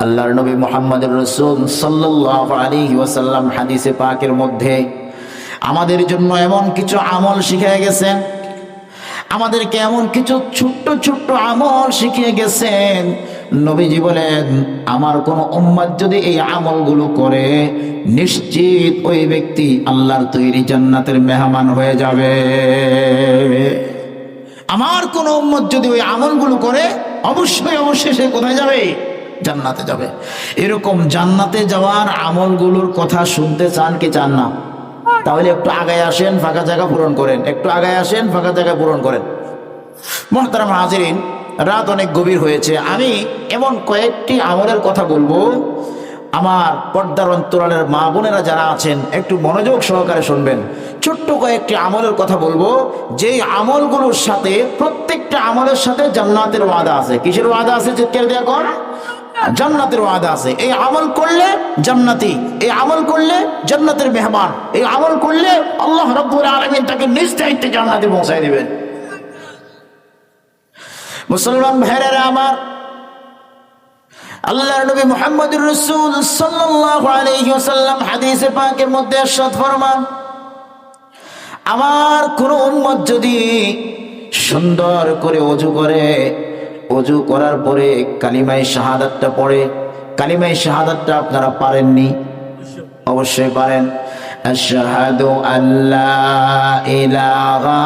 আল্লাহর নবী মুহাম্মদুর রাসূল সাল্লাল্লাহু আলাইহি ওয়াসাল্লাম হাদিসে পাকের মধ্যে আমাদের জন্য এমন কিছু আমল শিখিয়ে গেছেন, আমাদেরকে এমন কিছু ছোট্ট ছোট্ট আমল শিখিয়ে গেছেন। নবীজি বলেন, আমার কোন উম্মত যদি এই আমলগুলো করে, নিশ্চিত ওই ব্যক্তি আল্লাহর তৈরি জান্নাতের মেহমান হয়ে যাবে। আমার কোন উম্মত যদি ওই আমলগুলো করে, অবশ্যই অবশ্যই সে কোথায় যাবে? জান্নাতে যাবে। এরকম জান্নাতে যাওয়ার আমলগুলোর কথা শুনতে চান কি চান না? তাহলে একটু আগায় আসেন, ফাঁকা জায়গা পূরণ করেন। একটু আগায় আসেন, ফাঁকা জায়গা পূরণ করেন। মুহতারাম হাজিরিন, রাত অনেক গভীর হয়েছে। আমি এমন কয়েকটি আমলের কথা বলবো, আমার পর্দার অন্তরালের মা বোনেরা যারা আছেন একটু মনোযোগ সহকারে শুনবেন। ছোট্ট কয়েকটি আমলের কথা বলবো, যেই আমলগুলোর সাথে, প্রত্যেকটা আমলের সাথে জান্নাতের ওয়াদা আছে। কিসের ওয়াদা আছে? চিৎকার দেয়া কর। জান্নাতের ওয়াদা আছে। এই আমল করলে জান্নাতি, এই আমল করলে জান্নাতের মেহমান, এই আমল করলে আল্লাহ রাব্বুল আলামিন তাকে নিজ দায়িত্বে জান্নাতে পৌঁছায় দিবেন। মুসলমান ভাইরা আমার, আল্লাহর নবী মুহাম্মদুর রাসূল সাল্লাল্লাহু আলাইহি ওয়াসাল্লাম হাদিসে পাকের মধ্যে ইরশাদ ফরমান, আমার কোন উম্মত যদি সুন্দর করে ওযু করে, ওযু করার পরে কালিমায়ে শাহাদাতটা পড়ে। কালিমায়ে শাহাদাতটা আপনারা পারেননি? অবশ্যই পারেন। আশহাদু আল্লা ইলাহা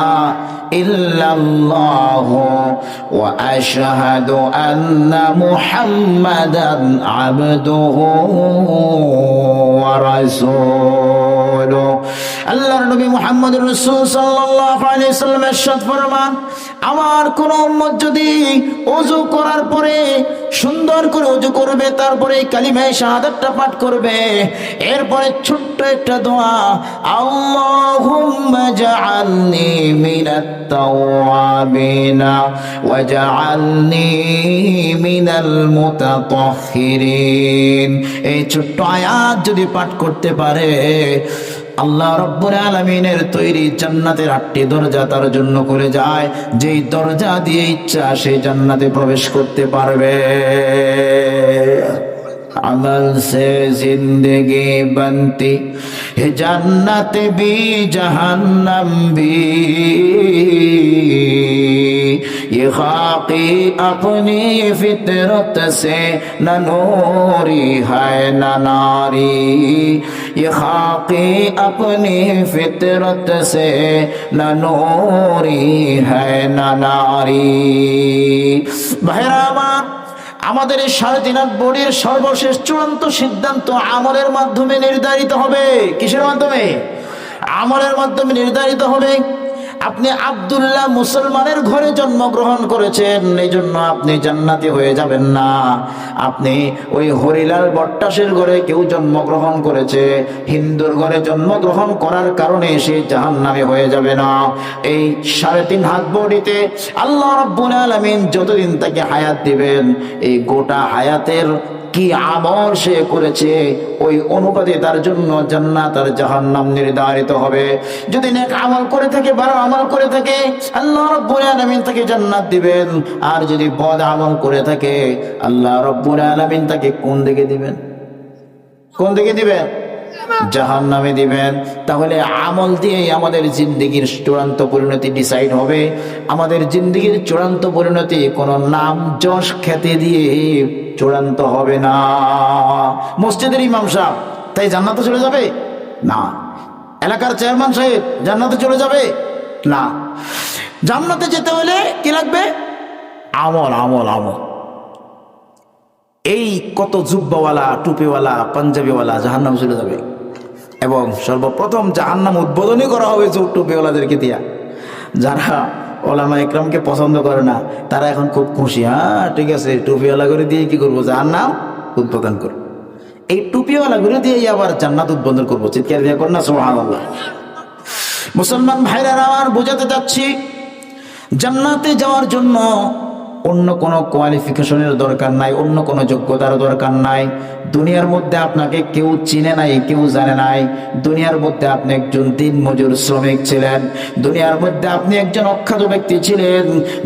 ইল্লাল্লাহু ওয়া আশহাদু আন্না মুহাম্মাদান আবদুহু ওয়া রাসূলুহু। আল্লাহর নবী মুহাম্মদুর রাসূল সাল্লাল্লাহু আলাইহি ওয়াসাল্লাম ইরশাদ ফরমান, আমার কোন উম্মত যদি ওযু করার পরে সুন্দর করে ওযু করবে, তারপরে কালিমায়ে শাহাদাতটা পাঠ করবে, এরপরে ছোট্ট একটা দোয়া, আল্লাহুম্মা জাআলনি মিনাত তাওয়াবিনা ওয়া জাআলনি মিনাল মুতাতাহহিরিন, এই ছোট্ট আয়াত যদি পাঠ করতে পারে, আল্লাহ রাব্বুল আলামিনের তৈরি জান্নাতের 8টি দরজা তার জন্য করে যায়। যেই দরজা দিয়ে ইচ্ছা সেই জান্নাতে প্রবেশ করতে পারবে। अमल से जिंदगी बनती है, जन्नत भी जहन्नम भी, ये खाकी अपनी फितरत से न नूरी है न नारी, ये खाकी अपनी फितरत से न नूरी है न नारी। बहरामा আমাদের এই 3.5 বডির সর্বশেষ চূড়ান্ত সিদ্ধান্ত আমলের মাধ্যমে নির্ধারিত হবে। কিসের মাধ্যমে? আমলের মাধ্যমে নির্ধারিত হবে। আপনি আব্দুল্লাহ মুসলমানের ঘরে জন্মগ্রহণ করেছেন, এই জন্য আপনি জান্নাতি হয়ে যাবেন না। আপনি ওই হরিলাল বট্টাসের ঘরে কেউ জন্মগ্রহণ করেছে, হিন্দুর ঘরে জন্মগ্রহণ করার কারণে সে জাহান্নামী হয়ে যাবে না। এই 3.5 হাত বডিতে আল্লাহ রাব্বুল আলামিন যতদিন তাকে হায়াত দিবেন, এই গোটা হায়াতের কি আমল সে করেছে ওই অনুপাতে তার জন্য জান্নাত আর জাহান্নাম নির্ধারিত হবে। যদি নেক আমল করে থাকে, ভালো আমল করে থাকে, আল্লাহ রাব্বুল আলামিন তাকে জান্নাত দিবেন। আর যদি বদ আমল করে থাকে, আল্লাহ রাব্বুল আলামিন তাকে কোন দিকে দিবেন? কোন দিকে দিবেন? জাহান্নামে দিবেন। তাহলে আমল দিয়েই আমাদের জিন্দেগির চূড়ান্ত পরিণতি ডিসাইড হবে। আমাদের জিন্দেগির চূড়ান্ত পরিণতি কোনো নাম যশ খ্যাতি দিয়ে চূড়ান্ত হবে না। মসজিদের ইমাম সাহেব তাই জান্নাতে চলে যাবে না? এলাকার চেয়ারম্যান সাহেব জান্নাতে চলে যাবে না? জান্নাতে যেতে হলে কি লাগবে? আমল, আমল, আমল। এই কত জুব্বাওয়ালা, টুপিওয়ালা, পাঞ্জাবিওয়ালা জাহান্নামে চলে যাবে, এবং সর্বপ্রথম জাহান্নাম উদ্বোধনই করা হবে টুপিওয়ালাদেরকে দিয়া। যারা ওলামা ইকরামকে পছন্দ করে না তারা এখন খুব খুশি। হ্যাঁ ঠিক আছে, টুপিওয়ালা করে দিয়ে কি করবো? জাহান্নাম উদ্বোধন করবো। এই টুপিওয়ালা করে দিয়ে আবার জান্নাত উদ্বোধন করবো। চিৎকার দিয়ে কর না সুবহানাল্লাহ। মুসলমান ভাইরা আমার, বোঝাতে যাচ্ছি জান্নাতে যাওয়ার জন্য অন্য কোনো কোয়ালিফিকেশনের দরকার নাই, অন্য কোনো যোগ্যতার দরকার নাই। দুনিয়ার মধ্যে আপনাকে কেউ চিনে নাই, কেউ জানে নাই। দুনিয়ার মধ্যে আপনি একজন দিনমজুর শ্রমিক ছিলেন, দুনিয়ার মধ্যে আপনি একজন অখ্যাত ব্যক্তি ছিলেন,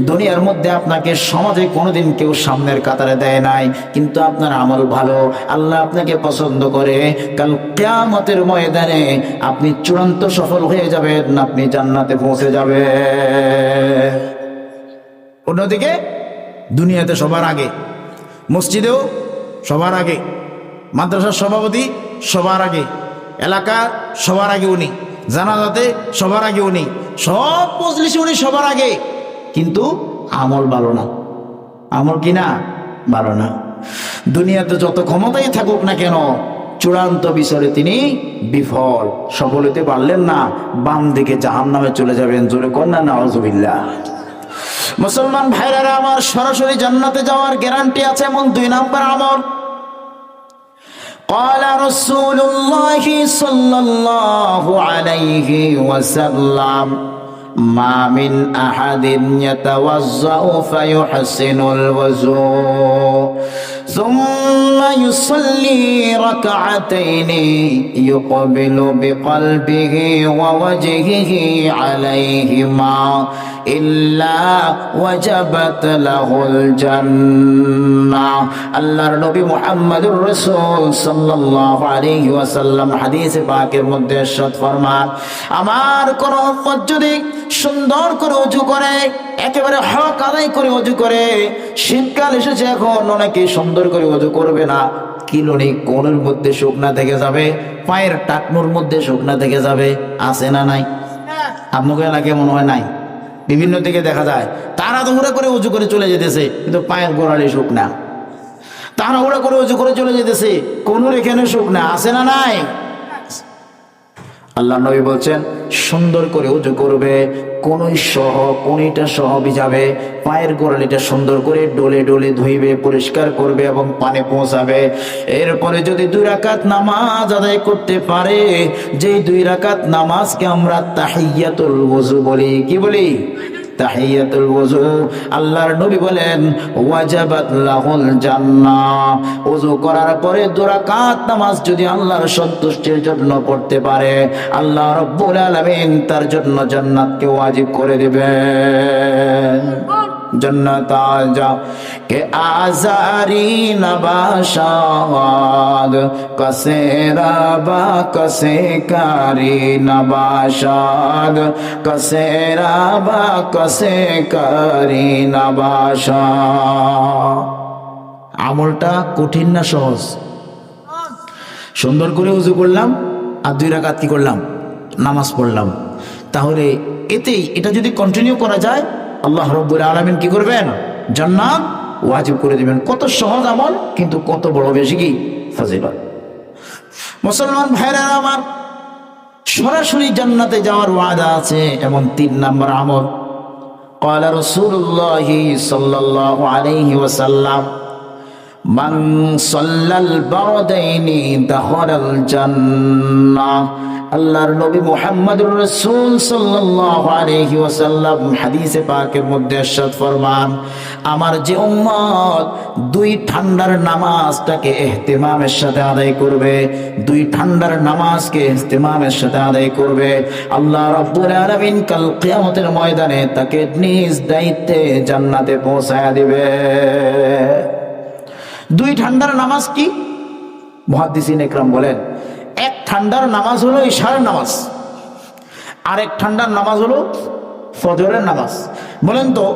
দুনিয়ার মধ্যে আপনাকে সমাজে কোনোদিন কেউ সামনের কাতারে দেয় নাই, কিন্তু আপনার আমল ভালো, আল্লাহ আপনাকে পছন্দ করে। কাল কিয়ামতের ময়দানে আপনি চূড়ান্ত সফল হয়ে যাবেন, আপনি জান্নাতে পৌঁছে যাবেন। অন্যদিকে দুনিয়াতে সবার আগে, মসজিদেও সবার আগে, মাদ্রাসার সভাপতি সবার আগে, এলাকা সবার আগে উনি, জানাজাতে সবার আগে উনি, সব মজলিসে উনি সবার আগে, কিন্তু আমল ভালো না। আমল কি না? ভালো না। দুনিয়াতে যত ক্ষমতাই থাকুক না কেন, চূড়ান্ত বিচারে তিনি বিফল, সফল হতে পারলেন না, বাম দিকে জাহান্নামে চলে যাবেন। জোরে কন্যা নাউজুবিল্লাহ। মুসলমান ভাইরা আমার, সরাসরি জান্নাতে যাওয়ার গ্যারান্টি আছে এমন 2 নাম্বার আমল। قال رسول الله صلى الله عليه وسلم ما من أحد يتوضأ فيحسن الوضوء ثم يصلي ركعتين يقبل بقلبه ووجهه عليهما إلا وجبت له الجنة। আল্লাহর নবী মুহাম্মদুর রাসূল সাল্লাল্লাহু আলাইহি ওয়াসাল্লাম হাদিসে পাকের মধ্যে ইরশাদ ফরমান, আমার কোন উম্মত যদি সুন্দর করে ওযু করে, একেবারে হক আদায় করে ওযু করে, শীতকাল এসেছে এখন অনেকে সুন্দর করে ওযু করবে না, কিলনি কোণের মধ্যে শুকনা থেকে যাবে, পায়ের টাকনুর মধ্যে শুকনা থেকে যাবে, আছে না নাই? আপনাকে এলাকে মনে হয় নাই? বিভিন্ন দিকে দেখা যায় তাড়াহুড়া করে উজু করে চলে যেতেছে, কিন্তু পায়ের গোড়ালি শুকনা। তাড়াহুড়া করে উজু করে চলে যেতেছে, কোন এখানে শুকনা, আছে না নাই? আল্লাহ নবী বলছেন সুন্দর করে উজু করবে, কোনটা সহ ভিজাবে, পায়ের গোড়ালিটা সুন্দর করে ডলে ডলে ধুইবে, পরিষ্কার করবে এবং পানে পৌঁছাবে। এরপরে যদি 2 রাকাত নামাজ আদায় করতে পারে, যেই 2 রাকাত নামাজকে আমরা তাহিয়াতুল ওযু বলি, কি বলি? তাহিয়াতুল ওযু। আল্লাহর নবী বলেন ওয়াজাবাত লাহুল জান্নাহ। ওযু করার পরে 2 রাকাত নামাজ যদি আল্লাহর সন্তুষ্টির জন্য পড়তে পারে, আল্লাহ রাব্বুল আলামিন তার জন্য জান্নাতকে ওয়াজিব করে দিবেন। जन्नत आजा के आजारी नबाशाद कसे राबा कसे कारी नबाशाद कसे राबा कसे कारी नबाशाद। আমলটা কঠিন না সহজ? সুন্দর করে ওযু করলাম আর 2 রাকাত কি করলাম? নামাজ পড়লাম। তাহলে এটা যদি কন্টিনিউ করা যায়, আল্লাহ রাব্বুল আলামিন কি করবেন? জান্নাত ওয়াজিব করে দিবেন। কত সহজ আমল, কিন্তু কত বড় বেশি কি ফজিলত। মুসলমান ভাইরা আমার, সরাসরি জান্নাতে যাওয়ার ওয়াদা আছে এমন 3 নাম্বার আমল। قال رسول الله صلى الله عليه وسلم من صلى البردين دخل الجنة। আল্লাহর নবী মুহাম্মদুর রাসূল সাল্লাল্লাহু আলাইহি ওয়াসাল্লাম হাদিসে পাকের মধ্যে ইরশাদ ফরমান, আমার যে উম্মত 2 ঠান্ডার নামাজটাকে ইহতিমামের সাথে আদায় করবে, 2 ঠান্ডার নামাজকে ইহতিমামের সাথে আদায় করবে, আল্লাহ রাব্বুল আলামিন কাল কিয়ামতের ময়দানে তাকে নিজ দায়িত্বে জান্নাতে পৌঁছায়া দিবে। 2 ঠান্ডার নামাজ কি? মুহাদ্দিসিন ইকরাম বলেন, এক ঠান্ডার নামাজ হলো ইশার নামাজ, আর এক ঠান্ডার নামাজ হলো ফজরের নামাজ। বলেন তো,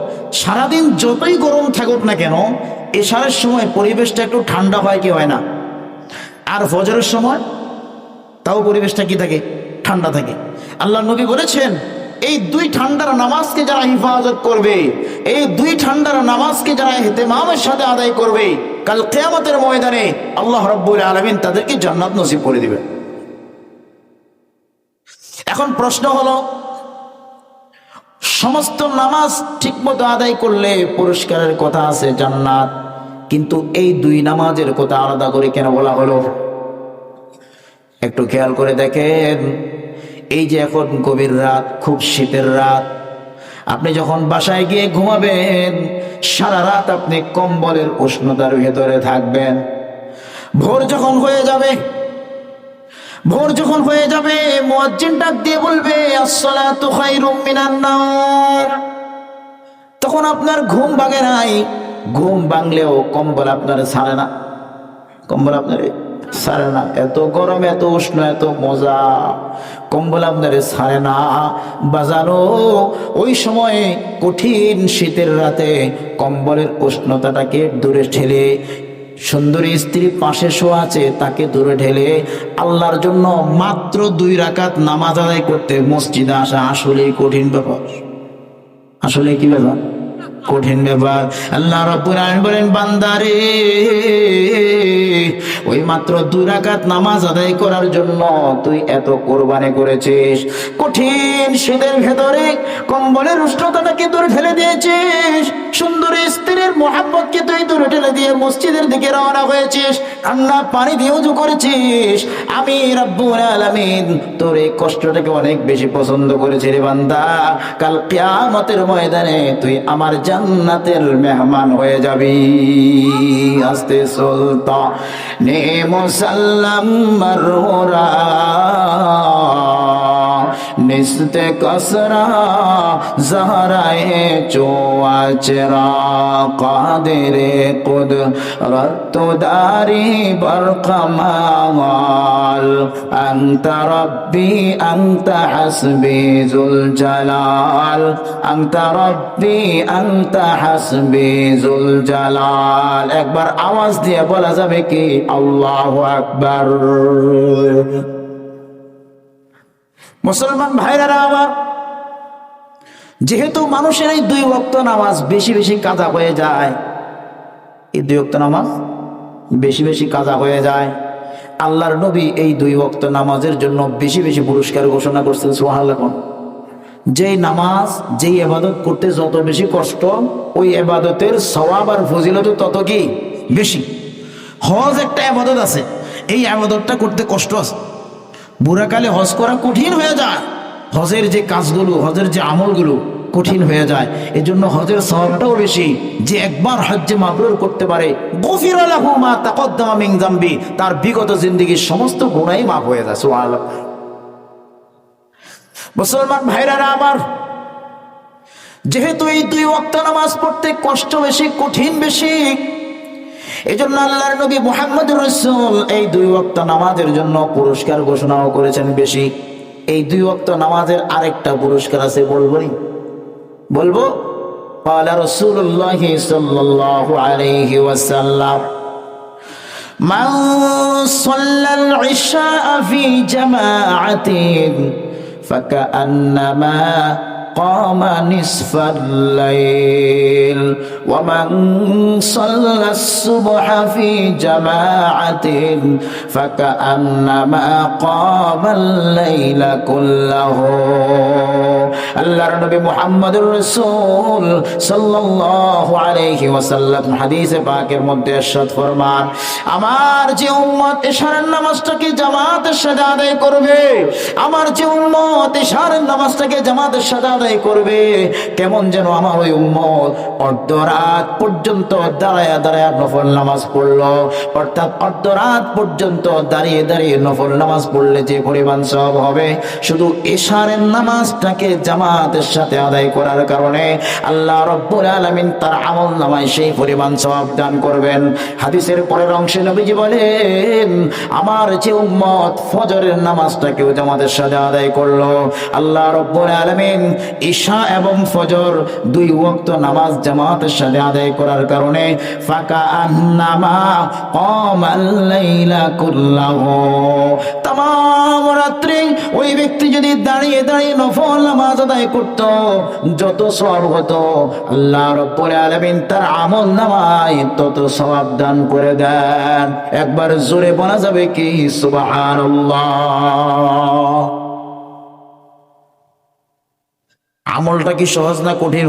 সারাদিন যতই গরম থাকুক না কেন, ইশারের সময় পরিবেশটা একটু ঠান্ডা হয় কি হয় না? আর ফজরের সময় তাও পরিবেশটা কি থাকে? ঠান্ডা থাকে। আল্লাহ নবী বলেছেন, এই 2 ঠান্ডার নামাজকে যারা হিফাজত করবে, এই 2 ঠান্ডার নামাজকে যারা ইহতিমামের সাথে আদায় করবে, কাল কিয়ামতের ময়দানে আল্লাহ রাব্বুল আলামিন তাদেরকে জান্নাত নসিব করে দিবেন। এখন প্রশ্ন হলো, সমস্ত নামাজ ঠিকমতো আদায় করলে পুরস্কারের কথা আছে জান্নাত, কিন্তু এই 2 নামাজের কথা আলাদা করে কেন বলা হলো? একটু খেয়াল করে দেখেন, এই যে এখন গভীর রাত, খুব শীতের রাত, আপনি যখন বাসায় গিয়ে ঘুমাবেন, সারা রাত আপনি কম্বলের উষ্ণতার ভেতরে থাকবেন। ভোর যখন হয়ে যাবে, মুয়াজ্জিন ডাক দিয়ে বলবে আসসালাতু খায়রুম মিনান নাওম। তখন আপনার ঘুম ভাঙে নাই, ঘুম ভাঙলেও কম্বল আপনার ছাড়ে না, কম্বল আপনার ছাড়ে না। এত গরম, এত উষ্ণ, এত মজা, কম্বল আপনার ছাড়ে না। বাজানো ওই সময়ে কঠিন শীতের রাতে কম্বলের উষ্ণতাটাকে দূরে ঠেলে, সুন্দরী স্ত্রী পাশে শোয়া আছে তাকে দূরে ঠেলে আল্লাহর জন্য মাত্র 2 রাকাত নামাজ আদায় করতে মসজিদে আসা আসলেই কঠিন ব্যাপার। আসলে কি ব্যাপার? কঠিন ব্যাপার। আল্লাহ রাব্বুল আলামিন বলেন, বান্দারে ওই মাত্র 2 রাকাত নামাজ আদায় করার জন্য তুই এত কোরবানি করেছিস, কঠিন শীতের ভেতরে কম্বলের উষ্ণতাটাকে দূরে ঠেলে দিয়েছিস, সুন্দরী স্ত্রীর মোহাব্বতকে তুই দূরে ঠেলে দিয়ে মসজিদের দিকে রওনা হয়েছিস, ঠান্ডা পানি দিয়ে ওযু করেছিস। আমি রাব্বুল আলামিন তোর এই কষ্টটাকে অনেক বেশি পছন্দ করেছি রে বান্দা। কাল কিয়ামতের ময়দানে তুই আমার জান্নাতের মেহমান হয়ে যাবি। আস্তে সুলতা নে মুসাল্লাম মারহুরা নিস্তে কসরা জাহরায়ে চোয়াচরা কাদেরে কুদরত দারি বরকমাল আনতা রব্বি আনতা হাসবি যুল জালাল আনতা রব্বি আনতা হাসবি যুল জালাল। একবার আওয়াজ দিয়ে বলা যাবে কি আল্লাহু আকবার। মুসলমান ভাইরা আমার, যেহেতু মানুষের এই 2 ওয়াক্ত নামাজ বেশি বেশি কাজা হয়ে যায়, এই 2 ওয়াক্ত নামাজ বেশি বেশি কাজা হয়ে যায়, আল্লাহর নবী এই 2 ওয়াক্ত নামাজের জন্য বেশি বেশি পুরস্কার ঘোষণা করছেন। সুবহানাল্লাহ। যেই নামাজ, যেই ইবাদত করতে যত বেশি কষ্ট, ওই ইবাদতের সওয়াব আর ফজিলত তত কি বেশি। হজ একটা ইবাদত আছে, এই ইবাদতটা করতে কষ্ট আছে। বুড়াকালে হজ করা কঠিন হয়ে যায়, হজের যে কাজগুলো, হজের যে আমলগুলো কঠিন হয়ে যায়। এই জন্য হজের সওয়াবটাও বেশি। যে একবার হজ্জে মাবরুর করতে পারে, গফিরা লাহু মা তাকদ্দামা মিন যামবি, তার বিগত জিন্দেগীর সমস্ত গুনাহই মাফ হয়ে যায়। সুবহানাল্লাহ। মুসলমান ভাইরা আমার, যেহেতু এই 2 ওয়াক্ত নামাজ পড়তে কষ্ট বেশি, কঠিন বেশি, এজন্য আল্লাহর নবী মুহাম্মদুর রাসূল এই 2 ওয়াক্ত নামাজের জন্য পুরস্কার ঘোষণাও করেছেন বেশি। এই 2 ওয়াক্ত নামাজের আরেকটা পুরস্কার আছে, বলবো। ক্বালা রাসূলুল্লাহ সাল্লাল্লাহু আলাইহি ওয়াসাল্লাম, মান সাল্লাল ইশা ফি জামাআতিন ফাকান্নামা قام نصف الليل ومن صلى الصبح في جماعة فكأنما قام الليل كله। আল্লাহর নবী মুহাম্মদুর রাসূল সাল্লাল্লাহু আলাইহি ওয়াসাল্লাম হাদিসে পাকের মধ্যে ইরশাদ ফরমান, আমার যে উম্মত ইশারের নামাজটাকে জামাতের সাথে আদায় করবে, আমার যে উম্মত ইশারের নামাজটাকে জামাতের সাথে আদায় করবে, কেমন যেন আমার ওই উম্মত অর্ধরাত পর্যন্ত দাঁড়ায়া দাঁড়ায়া নফল নামাজ পড়লো। অর্থাৎ অর্ধরাত পর্যন্ত দাঁড়িয়ে দাঁড়িয়ে নফল নামাজ পড়লে যে পরিমাণ সওয়াব হবে, শুধু ইশারের নামাজটাকে জামাতের সাথে আদায় করার কারণে আল্লাহ রাব্বুল আলামিন তার আমল নামায় সেই পরিমাণ সওয়াব দান করবেন। হাদিসের পরের অংশে নবীজি বলেন, আমার যে উম্মত ফজরের নামাজটাকেও জামাতের সাথে আদায় করলো, আল্লাহ রাব্বুল আলামিন ইশা এবং ফজর 2 ওয়াক্ত নামাজ জামাতের সাথে আদায় করার কারণে ফাকান্নামা ক্বামাল লাইলা কুল্লাহু, তামাম রাত্রি ওই ব্যক্তি যদি দাঁড়িয়ে দাঁড়িয়ে নফল নামাজ আদায় করত, যত সওয়াব হতো আল্লাহ রাব্বুল আলামিন তার আমল নামায় তত সওয়াব দান করে দেন। একবার জোরে বলা যাবে কি সুবহানাল্লাহ। আমলটা কি সহজ না কঠিন?